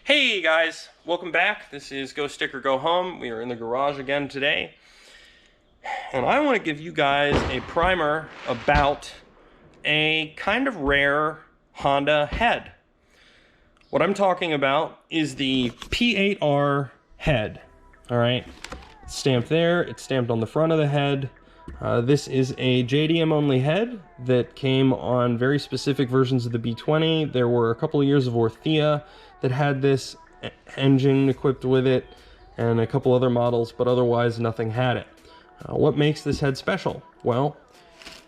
Hey guys, welcome back. This is Go Stick or Go Home. We are in the garage again today. And I want to give you guys a primer about a kind of rare Honda head. What I'm talking about is the P8R Head. Alright, it's stamped there, it's stamped on the front of the head. This is a JDM only head that came on very specific versions of the B20. There were a couple of years of Orthea that had this engine equipped with it, and a couple other models, but otherwise nothing had it. What makes this head special? Well,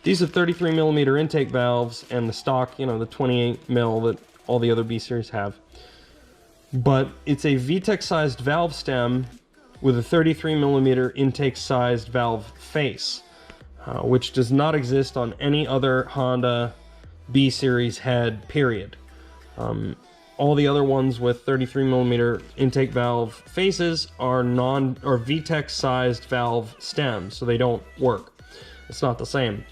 these are 33mm intake valves and the stock, the 28mm that all the other B series have. But it's a VTEC sized valve stem with a 33mm intake sized valve face, which does not exist on any other Honda B series head, period. All the other ones with 33mm intake valve faces are VTEC sized valve stems, so they don't work. It's not the same.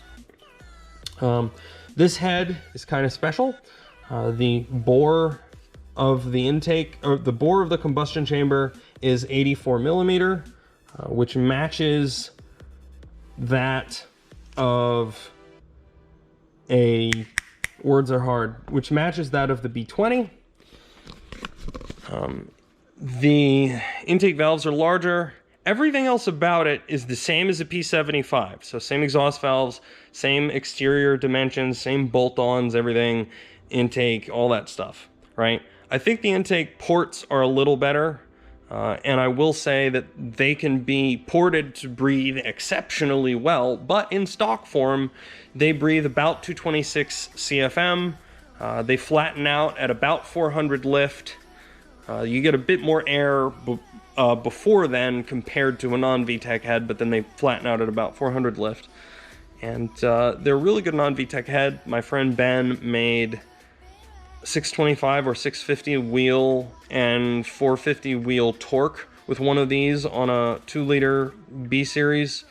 This head is kind of special. The bore of the intake, or the bore of the combustion chamber, is 84mm, which matches that of which matches that of the B20. The intake valves are larger. Everything else about it is the same as a P75. So same exhaust valves, same exterior dimensions, same bolt-ons, everything, intake, all that stuff, right? I think the intake ports are a little better, and I will say that they can be ported to breathe exceptionally well, but in stock form, they breathe about 226 CFM. They flatten out at about 400 lift. You get a bit more air before then compared to a non-VTEC head, but then they flatten out at about 400 lift. And they're a really good non-VTEC head. My friend Ben made 625 or 650 wheel and 450 wheel torque with one of these on a 2-liter B-series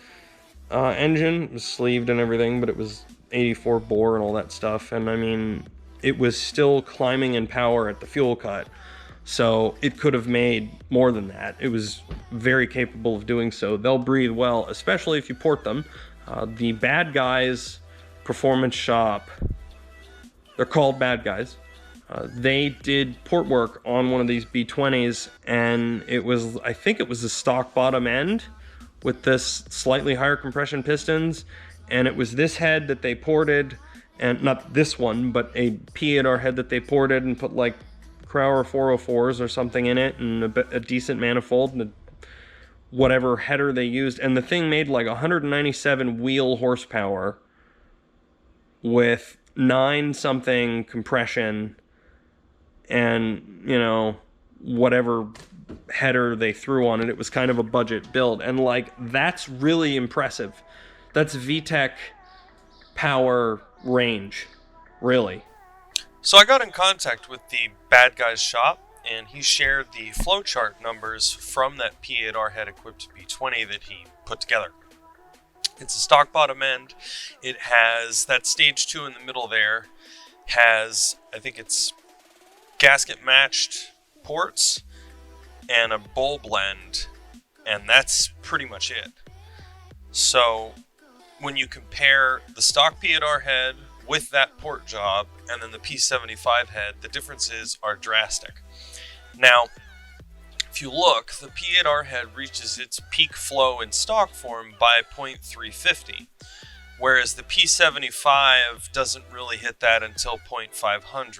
engine. It was sleeved and everything, but it was 84 bore and all that stuff. And I mean, it was still climbing in power at the fuel cut. So it could have made more than that. It was very capable of doing so. They'll breathe well, especially if you port them. The Bad Guys Performance Shop, they're called Bad Guys. They did port work on one of these B20s, and I think it was a stock bottom end with this slightly higher compression pistons, and it was this head that they ported, and not this one, but a P8R head that they ported and put like Crowler 404s or something in it, and a decent manifold, and whatever header they used, and the thing made like 197 wheel horsepower with 9 something compression, and whatever header they threw on it. It was kind of a budget build, and like, that's really impressive. That's VTEC power range, really. So I got in contact with the Bad Guys shop, and he shared the flowchart numbers from that P8R head equipped B20 that he put together. It's a stock bottom end. It has that stage 2 in the middle there, has, I think it's gasket matched ports and a bowl blend, and that's pretty much it. So when you compare the stock P8R head with that port job and then the P75 head, the differences are drastic. Now, if you look, the P8R head reaches its peak flow in stock form by 0.350, whereas the P75 doesn't really hit that until 0.500.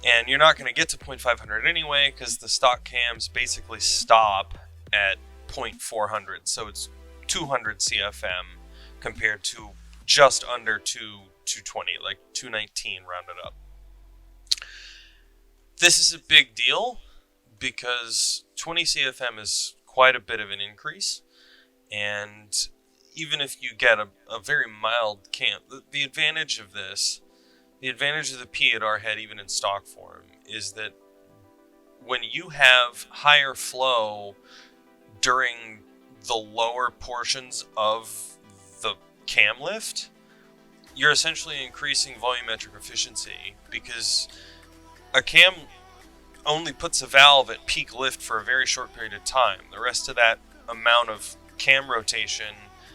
And you're not going to get to 0.500 anyway, because the stock cams basically stop at 0.400, so it's 200 CFM compared to just under 220, like 219 rounded up. This is a big deal because 20 CFM is quite a bit of an increase, and even if you get a very mild cam, the advantage of this, the advantage of the P8R head even in stock form, is that when you have higher flow during the lower portions of the cam lift, you're essentially increasing volumetric efficiency, because a cam only puts a valve at peak lift for a very short period of time. The rest of that amount of cam rotation,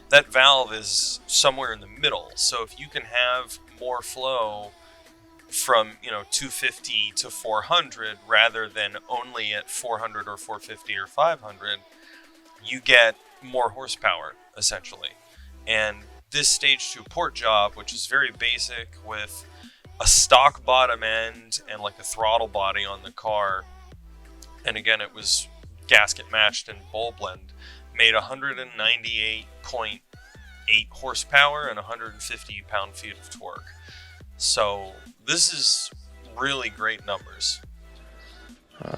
that valve is somewhere in the middle. So if you can have more flow from 250 to 400 rather than only at 400 or 450 or 500, you get more horsepower essentially. And this stage 2 port job, which is very basic with a stock bottom end and like a throttle body on the car, and again it was gasket matched and bowl blend, made 198.8 horsepower and 150 pound-feet of torque. So this is really great numbers.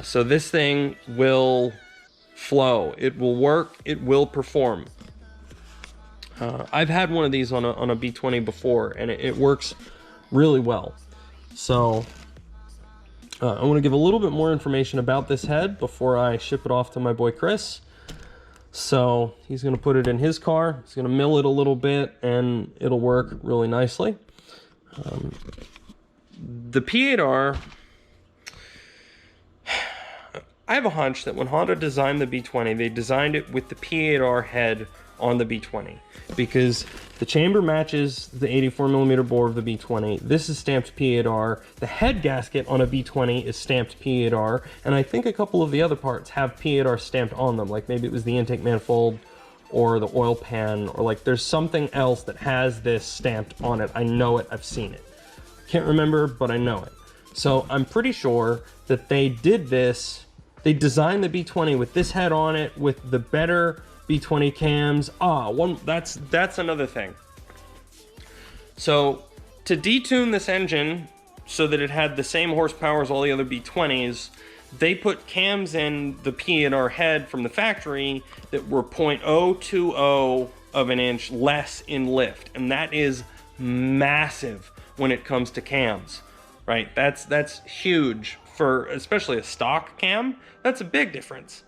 So this thing will flow, it will work, it will perform. I've had one of these on a B20 before, and it works really well. So I want to give a little bit more information about this head before I ship it off to my boy Chris. So he's going to put it in his car, he's going to mill it a little bit, and it'll work really nicely. The P8R, I have a hunch that when Honda designed the B20, they designed it with the P8R head on the B20, because the chamber matches the 84mm bore of the B20. This is stamped P8R. The head gasket on a B20 is stamped P8R, and I think a couple of the other parts have P8R stamped on them, like maybe it was the intake manifold or the oil pan, or like there's something else that has this stamped on it. I know it, I've seen it. Can't remember, but I know it. So I'm pretty sure that they did this, they designed the B20 with this head on it, with the better B20 cams. That's another thing. So to detune this engine so that it had the same horsepower as all the other B20s, they put cams in the P8R head from the factory that were 0.020 of an inch less in lift, and that is massive when it comes to cams, right? That's huge for especially a stock cam. That's a big difference.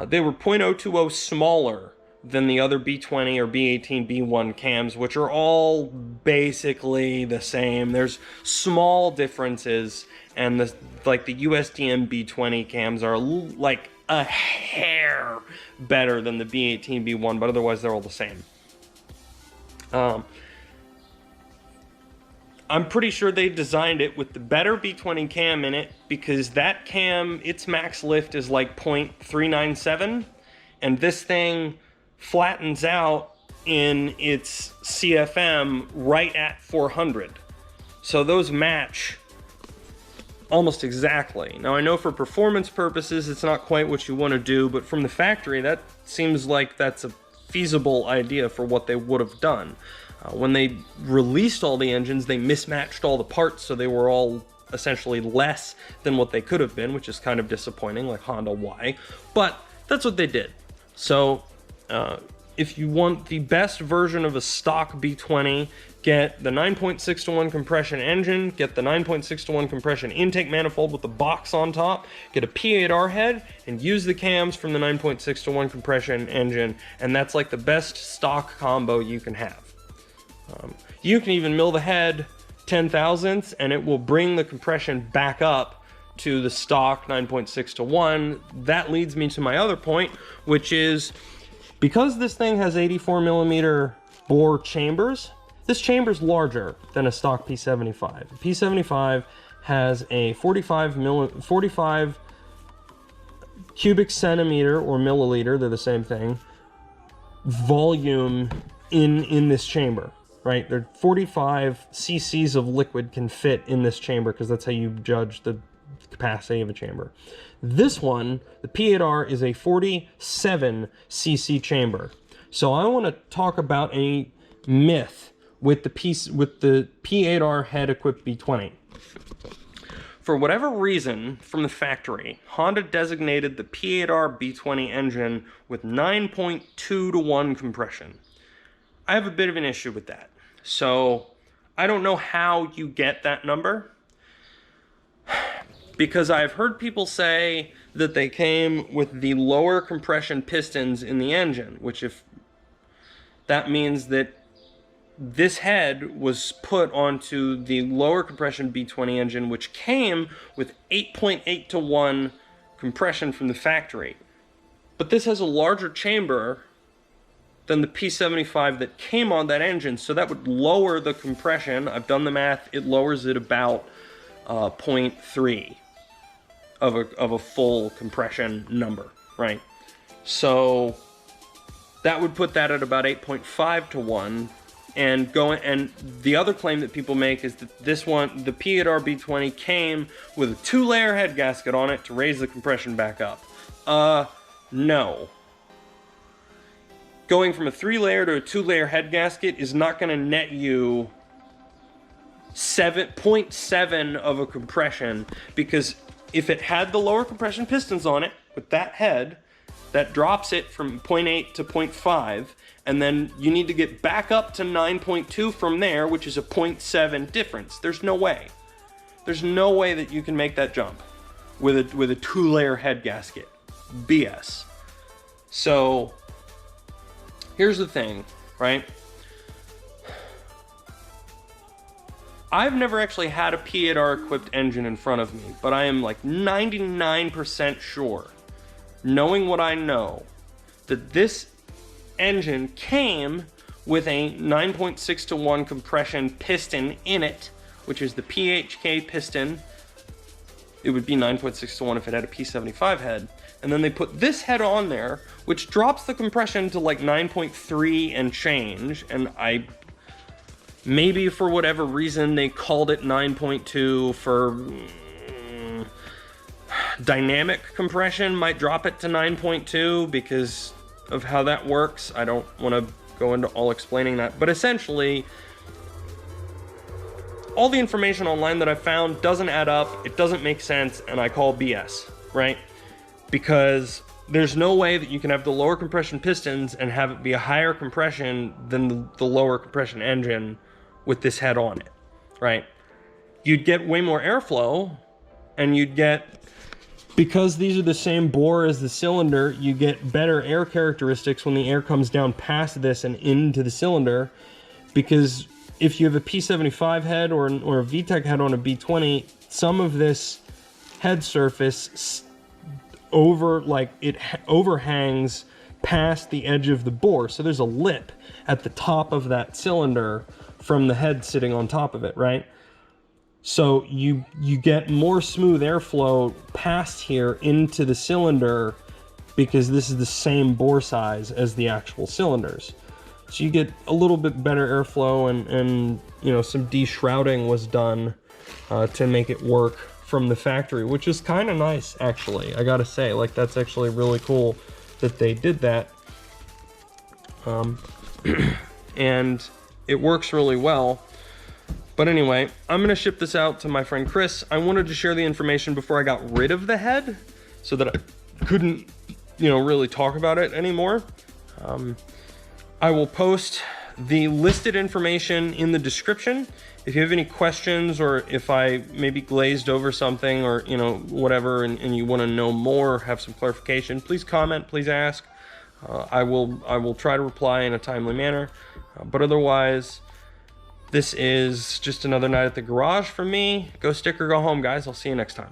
They were 0.020 smaller than the other B20 or B18, B1 cams, which are all basically the same. There's small differences, and the USDM B20 cams are like a hair better than the B18, B1, but otherwise they're all the same. I'm pretty sure they designed it with the better B20 cam in it, because that cam, its max lift is like 0.397, and this thing flattens out in its CFM right at 400. So those match almost exactly. Now I know for performance purposes it's not quite what you want to do, but from the factory that seems like that's a feasible idea for what they would have done. When they released all the engines, they mismatched all the parts, so they were all essentially less than what they could have been, which is kind of disappointing, like Honda, why? But that's what they did. So if you want the best version of a stock B20, get the 9.6:1 compression engine, get the 9.6:1 compression intake manifold with the box on top, get a P8R head, and use the cams from the 9.6:1 compression engine, and that's like the best stock combo you can have. You can even mill the head 10 thousandths, and it will bring the compression back up to the stock 9.6:1. That leads me to my other point, which is because this thing has 84mm bore chambers, this chamber's larger than a stock P75. The P75 has a 45 cubic centimeter or milliliter, they're the same thing, volume in this chamber. Right, there 45 cc's of liquid can fit in this chamber, because that's how you judge the capacity of a chamber. This one, the P8R, is a 47 cc chamber. So I want to talk about a myth with the P8R head equipped B20. For whatever reason, from the factory, Honda designated the P8R B20 engine with 9.2:1 compression. I have a bit of an issue with that. So I don't know how you get that number, because I've heard people say that they came with the lower compression pistons in the engine, which if that means that this head was put onto the lower compression B20 engine, which came with 8.8 to 1 compression from the factory. But this has a larger chamber than the P75 that came on that engine, so that would lower the compression. I've done the math, it lowers it about 0.3 of a full compression number, right? So that would put that at about 8.5 to 1. And the other claim that people make is that this one, the P8R B20, came with a 2-layer head gasket on it to raise the compression back up. No. Going from a 3-layer to a 2-layer head gasket is not going to net you 0.7 of a compression, because if it had the lower compression pistons on it with that head, that drops it from 0.8 to 0.5, and then you need to get back up to 9.2 from there, which is a 0.7 difference. There's no way. There's no way that you can make that jump with a 2-layer head gasket. BS. So here's the thing, right? I've never actually had a P8R equipped engine in front of me, but I am like 99% sure, knowing what I know, that this engine came with a 9.6 to 1 compression piston in it, which is the PHK piston. It would be 9.6 to 1 if it had a P75 head. And then they put this head on there, which drops the compression to like 9.3 and change. And maybe for whatever reason they called it 9.2 for dynamic compression, might drop it to 9.2 because of how that works. I don't want to go into all explaining that, but essentially all the information online that I found doesn't add up, it doesn't make sense, and I call BS, right? Because there's no way that you can have the lower compression pistons and have it be a higher compression than the lower compression engine with this head on it, right? You'd get way more airflow, and you'd get, because these are the same bore as the cylinder, you get better air characteristics when the air comes down past this and into the cylinder. Because if you have a P75 head or a VTEC head on a B20, some of this head surface overhangs past the edge of the bore. So there's a lip at the top of that cylinder from the head sitting on top of it, right? So you get more smooth airflow past here into the cylinder because this is the same bore size as the actual cylinders. So you get a little bit better airflow, and you know, some de-shrouding was done to make it work from the factory, which is kind of nice, actually. I gotta say, like, that's actually really cool that they did that. And it works really well. But anyway, I'm gonna ship this out to my friend Chris. I wanted to share the information before I got rid of the head so that I couldn't, you know, really talk about it anymore. I will post the listed information in the description. If you have any questions, or if I maybe glazed over something, or, you know, whatever, and you wanna know more, have some clarification, please comment, please ask. I will try to reply in a timely manner. But otherwise, this is just another night at the garage for me. Go stick or go home, guys. I'll see you next time.